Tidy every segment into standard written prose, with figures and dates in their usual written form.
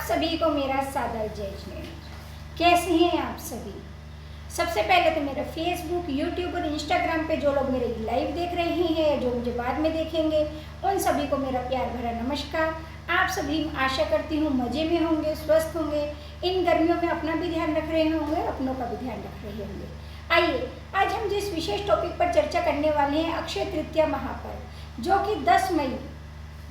सभी को मेरा सादर जय जय। कैसे हैं आप सभी? सबसे पहले तो मेरा फेसबुक, यूट्यूब और इंस्टाग्राम पे जो लोग मेरे लाइव देख रहे हैं, जो मुझे बाद में देखेंगे, उन सभी को मेरा प्यार भरा नमस्कार। आप सभी आशा करती हूँ मज़े में होंगे, स्वस्थ होंगे, इन गर्मियों में अपना भी ध्यान रख रहे होंगे, अपनों का भी ध्यान रख रहे होंगे। आइए आज हम जिस विशेष टॉपिक पर चर्चा करने वाले हैं, अक्षय तृतीया महापर्व, जो कि 10 मई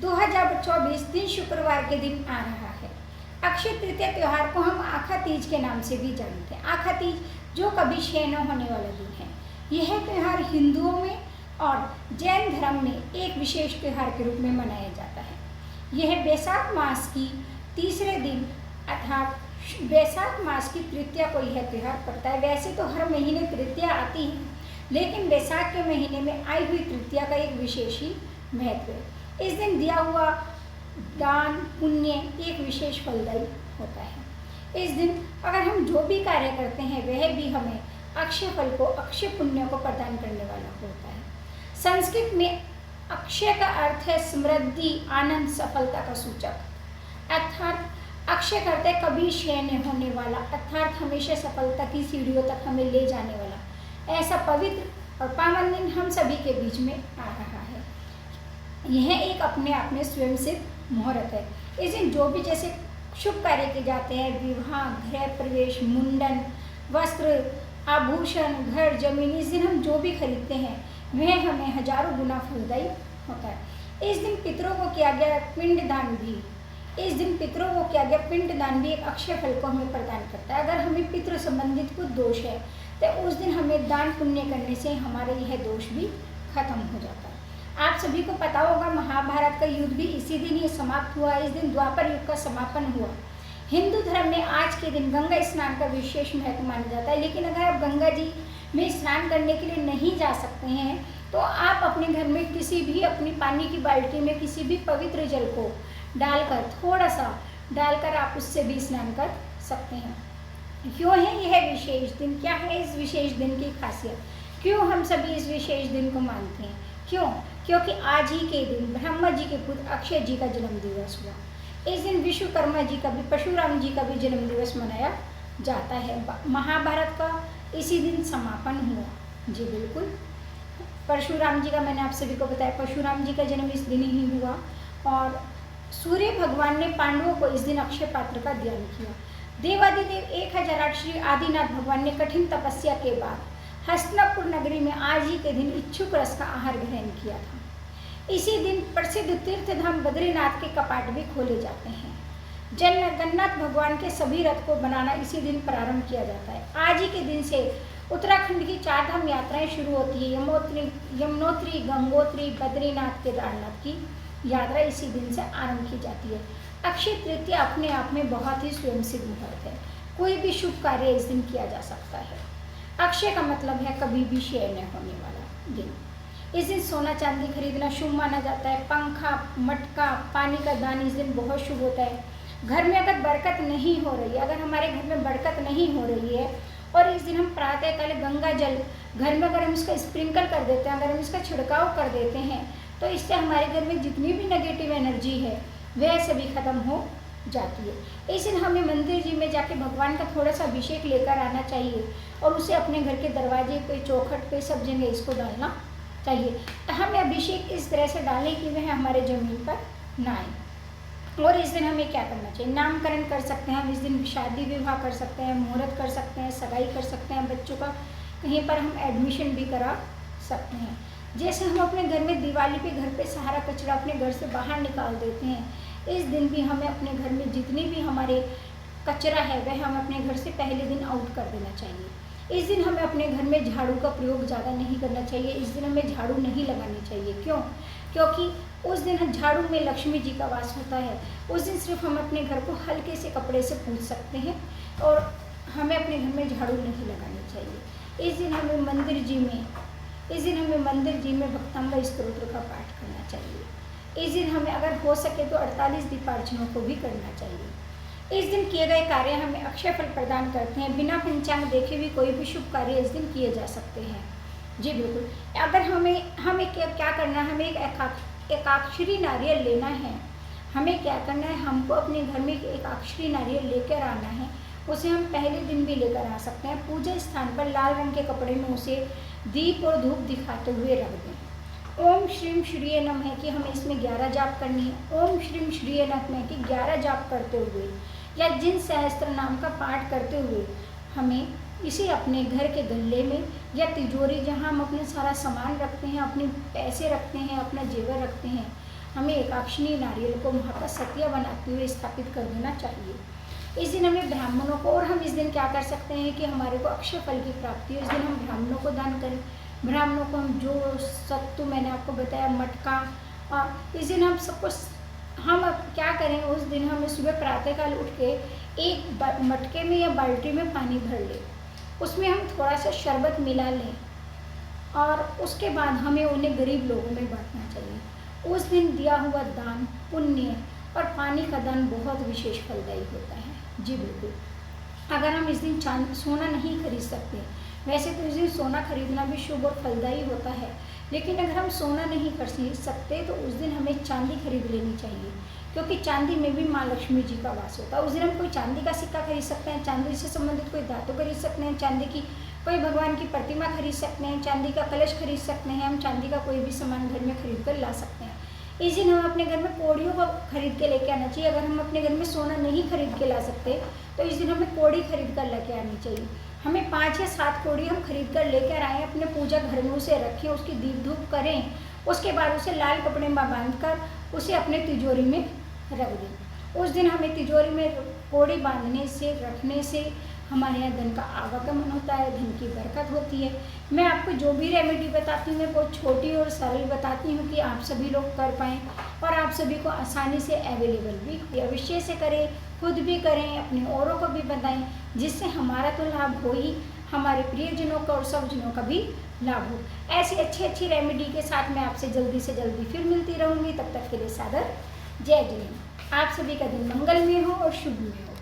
2024 दिन शुक्रवार के दिन आ रहा है। अक्षय तृतीया त्यौहार को हम आखा तीज के नाम से भी जानते हैं। आखा तीज जो कभी क्षय न होने वाला दिन है। यह त्यौहार हिंदुओं में और जैन धर्म में एक विशेष त्यौहार के रूप में मनाया जाता है। यह बैसाख मास की तीसरे दिन अर्थात बैसाख मास की तृतीया को यह त्यौहार पड़ता है। वैसे तो हर महीने तृतीया आती है, लेकिन बैसाख के महीने में आई हुई तृतीया का एक विशेष ही महत्व है। इस दिन दिया हुआ दान पुण्य एक विशेष फलदायी होता है। इस दिन अगर हम जो भी कार्य करते हैं वह भी हमें अक्षय फल को, अक्षय पुण्य को प्रदान करने वाला होता है। संस्कृत में अक्षय का अर्थ है समृद्धि, आनंद, सफलता का सूचक। अर्थात अक्षय करते कभी क्षय नहीं होने वाला, अर्थात हमेशा सफलता की सीढ़ियों तक हमें ले जाने वाला ऐसा पवित्र और पावन दिन हम सभी के बीच में आ रहा है। यह एक अपने आप में स्वयं सिद्ध मुहूर्त है। इस दिन जो भी जैसे शुभ कार्य किए जाते हैं, विवाह, गृह प्रवेश, मुंडन, वस्त्र, आभूषण, घर, जमीन, इस दिन हम जो भी खरीदते हैं वह हमें हजारों गुना फलदायी होता है। इस दिन पितरों को किया गया पिंडदान भी एक अक्षय फल को हमें प्रदान करता है। अगर हमें पितृ संबंधित कुछ दोष है तो उस दिन हमें दान पुण्य करने से हमारे यह दोष भी खत्म हो जाता है। आप सभी को पता होगा महाभारत का युद्ध भी इसी दिन ही समाप्त हुआ। इस दिन द्वापर युग का समापन हुआ। हिंदू धर्म में आज के दिन गंगा स्नान का विशेष महत्व माना जाता है। लेकिन अगर आप गंगा जी में स्नान करने के लिए नहीं जा सकते हैं तो आप अपने घर में किसी भी अपनी पानी की बाल्टी में किसी भी पवित्र जल को डालकर, थोड़ा सा डालकर आप उससे भी स्नान कर सकते हैं। क्यों है यह विशेष दिन? क्या है इस विशेष दिन की खासियत? क्यों हम सभी इस विशेष दिन को मानते हैं? क्यों? क्योंकि आज ही के दिन ब्रह्मा जी के पुत्र अक्षय जी का जन्म दिवस हुआ। इस दिन विश्वकर्मा जी का भी, परशुराम जी का भी जन्म दिवस मनाया जाता है। महाभारत का इसी दिन समापन हुआ। जी बिल्कुल, परशुराम जी का मैंने आप सभी को बताया, परशुराम जी का जन्म इस दिन ही हुआ। और सूर्य भगवान ने पांडवों को इस दिन अक्षय पात्र का दान किया। देवादिदेव 1008 श्री आदिनाथ भगवान ने कठिन तपस्या के बाद हस्तिनापुर नगरी में आज ही के दिन इच्छुक रस का आहार ग्रहण किया था। इसी दिन प्रसिद्ध तीर्थ धाम बद्रीनाथ के कपाट भी खोले जाते हैं। जगन्नाथ भगवान के सभी रथ को बनाना इसी दिन प्रारंभ किया जाता है। आज ही के दिन से उत्तराखंड की 4 धाम यात्राएं शुरू होती है। यमुनोत्री, गंगोत्री, बद्रीनाथ, केदारनाथ की यात्रा इसी दिन से आरंभ की जाती है। अक्षय तृतीया अपने आप में बहुत ही स्वयं सिद्ध मुहूर्त है। कोई भी शुभ कार्य इस दिन किया जा सकता है। अक्षय का मतलब है कभी भी क्षय न होने वाला दिन। इस दिन सोना चांदी खरीदना शुभ माना जाता है। पंखा, मटका, पानी का दान इस दिन बहुत शुभ होता है। घर में अगर बरकत नहीं हो रही है, अगर हमारे घर में बरकत नहीं हो रही है और इस दिन हम प्रातःकाल गंगा जल घर में अगर हम इसका स्प्रिंकल कर देते हैं, अगर हम इसका छिड़काव कर देते हैं तो इससे हमारे घर में जितनी भी नेगेटिव एनर्जी है वह सभी खत्म हो जाती है। इस दिन हमें मंदिर जी में जाके भगवान का थोड़ा सा अभिषेक लेकर आना चाहिए और उसे अपने घर के दरवाजे पे, चौखट पे, सब जगह इसको डालना चाहिए। हमें अभिषेक इस तरह से डालें कि वह हमारे ज़मीन पर ना आए। और इस दिन हमें क्या करना चाहिए? नामकरण कर सकते हैं हम इस दिन, शादी विवाह कर सकते हैं, मुहूर्त कर सकते हैं, सगाई कर सकते हैं, बच्चों का कहीं पर हम एडमिशन भी करा सकते हैं। जैसे हम अपने घर में दिवाली पे घर पे सारा कचरा अपने घर से बाहर निकाल देते हैं, इस दिन भी हमें अपने घर में जितनी भी हमारे कचरा है वह हमें अपने घर से पहले दिन आउट कर देना चाहिए। इस दिन हमें अपने घर में झाड़ू का प्रयोग ज़्यादा नहीं करना चाहिए। इस दिन हमें झाड़ू नहीं लगानी चाहिए। क्यों? क्योंकि उस दिन झाड़ू में लक्ष्मी जी का वास होता है। उस दिन सिर्फ हम अपने घर को हल्के से कपड़े से पोंछ सकते हैं और हमें अपने घर में झाड़ू नहीं लगानी चाहिए। इस दिन हमें मंदिर जी में भक्तांग स्तोत्र का पाठ करना चाहिए। इस दिन हमें अगर हो सके तो 48 दीपार्चनों को भी करना चाहिए। इस दिन किए गए कार्य हमें अक्षय फल प्रदान करते हैं। बिना पंचांग देखे भी कोई भी शुभ कार्य इस दिन किए जा सकते हैं। जी बिल्कुल। अगर हमें क्या करना है, हमें एक एकाक्षरी नारियल लेना है हमें क्या करना है, हमको अपने घर में एक अक्षरी नारियल लेकर आना है। उसे हम पहले दिन भी लेकर आ सकते हैं। पूजा स्थान पर लाल रंग के कपड़े में उसे दीप और धूप दिखाते हुए रख दें। ओम श्रीम श्रीय नमः कि हमें इसमें 11 जाप करनी है। ओम श्रीम श्रीय नमः कि 11 जाप करते हुए या जिन सहस्त्र नाम का पाठ करते हुए हमें इसे अपने घर के गल्ले में या तिजोरी, जहाँ हम अपने सारा सामान रखते हैं, अपने पैसे रखते हैं, अपना जेवर रखते हैं, हमें एकाक्षनी नारियल को वहाँ पर सतिया बनाते हुए स्थापित कर देना चाहिए। इस दिन हमें ब्राह्मणों को, और हम इस दिन क्या कर सकते हैं कि हमारे को अक्षय फल की प्राप्ति हो, इस दिन हम ब्राह्मणों को दान करें। ब्राह्मणों को हम जो सत्तू मैंने आपको बताया, मटका, इस दिन हम सबको हम अब क्या करें, उस दिन हमें सुबह प्रातःकाल उठ के एक मटके में या बाल्टी में पानी भर लें, उसमें हम थोड़ा सा शरबत मिला लें और उसके बाद हमें उन्हें गरीब लोगों में बांटना चाहिए। उस दिन दिया हुआ दान पुण्य और पानी का दान बहुत विशेष फलदायी होता है। जी बिल्कुल। अगर हम इस दिन सोना नहीं खरीद सकते, वैसे तो इस दिन सोना खरीदना भी शुभ और फलदायी होता है, लेकिन अगर हम सोना नहीं खरीद सकते तो उस दिन हमें चांदी खरीद लेनी चाहिए, क्योंकि चांदी में भी माँ लक्ष्मी जी का वास होता है। उस दिन हम कोई चांदी का सिक्का खरीद सकते हैं, चांदी से संबंधित कोई धातु खरीद सकते हैं, चांदी की कोई भगवान की प्रतिमा खरीद सकते हैं, चांदी का कलश खरीद सकते हैं, हम चांदी का कोई भी सामान घर में खरीद कर ला सकते हैं। इस दिन हम अपने घर में कौड़ियों को खरीद के लेके आना चाहिए। अगर हम अपने घर में सोना नहीं खरीद के ला सकते तो इस दिन हमें कौड़ी खरीद कर लेके आनी चाहिए। हमें 5 या 7 कौड़ी हम खरीद कर लेकर आएँ, अपने पूजा घर में उसे रखें, उसकी दीप धूप करें, उसके बाद उसे लाल कपड़े में बांध कर उसे अपने तिजोरी में रख दें। उस दिन हमें तिजोरी में कौड़ी बांधने से, रखने से हमारे यहाँ धन का आवागमन होता है, धन की बरकत होती है। मैं आपको जो भी रेमेडी बताती हूँ मैं बहुत छोटी और सरल बताती हूँ कि आप सभी लोग कर पाएँ और आप सभी को आसानी से अवेलेबल भी। अवश्य से करें, खुद भी करें, अपने औरों को भी बताएं, जिससे हमारा तो लाभ हो ही, हमारे प्रियजनों का और सब जनों का भी लाभ हो। ऐसी अच्छी रेमेडी के साथ मैं आपसे जल्दी से जल्दी फिर मिलती रहूँगी। तब तक के लिए सादर जय जय। आप सभी का दिन मंगलमय हो और शुभ में हो।